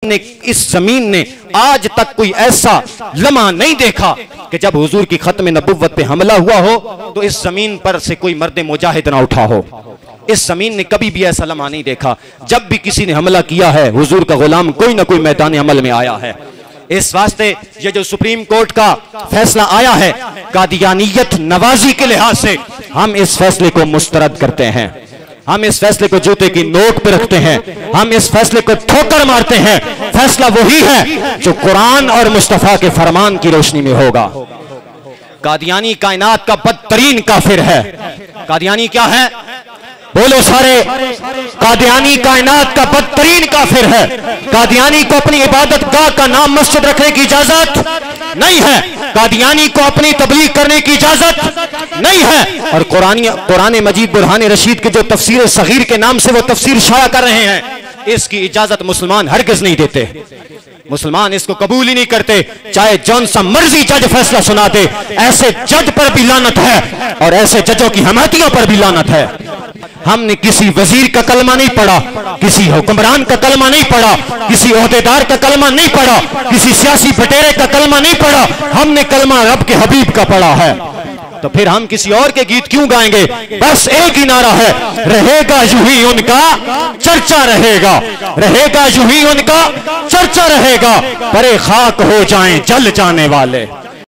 ने इस जमीन ने आज तक कोई ऐसा लम्हा नहीं देखा कि जब हुजूर की खत्म नबुव्वत पे हमला हुआ हो तो इस जमीन पर से कोई मर्द मुजाहिद ना उठा हो। इस जमीन ने कभी भी ऐसा लम्हा नहीं देखा। जब भी किसी ने हमला किया है हुजूर का गुलाम कोई ना कोई मैदान अमल में आया है। इस वास्ते ये जो सुप्रीम कोर्ट का फैसला आया है कादियानियत नवाजी के लिहाज से हम इस फैसले को मुस्तरद करते हैं। हम इस फैसले को जूते की नोक पे रखते हैं। हम इस फैसले को ठोकर मारते हैं। फैसला वही है जो कुरान और मुस्तफा के फरमान की रोशनी में होगा। कादियानी कायनात का बदतरीन काफिर है। कादियानी क्या है? बोलो सारे। कादियानी कायनात का बदतरीन काफिर है। कादियानी को अपनी इबादत गाह का नाम मस्जिद रखने की इजाजत नहीं है। कादियानी को अपनी तबलीग करने की इजाजत नहीं है। और कुरान मजीद बुरहान रशीद के जो तफसीर सगीर के नाम से वो तफसीर शाया कर रहे हैं, इसकी इजाजत मुसलमान हरगिज नहीं देते। मुसलमान इसको कबूल ही नहीं करते, चाहे जौन सा मर्जी जज फैसला सुना दे। ऐसे जज पर भी लानत है और ऐसे जजों की हमायतियों पर भी लानत है। हमने किसी वजीर का कलमा नहीं पढ़ा, किसी हुक्मरान का कलमा नहीं पढ़ा, किसी ओहदेदार का कलमा नहीं पढ़ा, किसी सियासी बटेरे का कलमा नहीं पढ़ा। हमने कलमा रब के हबीब का पढ़ा है। तो फिर हम किसी और के गीत क्यों गाएंगे? बस एक ही नारा है, रहेगा यूं ही उनका चर्चा रहेगा, रहेगा यूं ही उनका चर्चा रहेगा। परे खाक हो जाएं जल जाने वाले।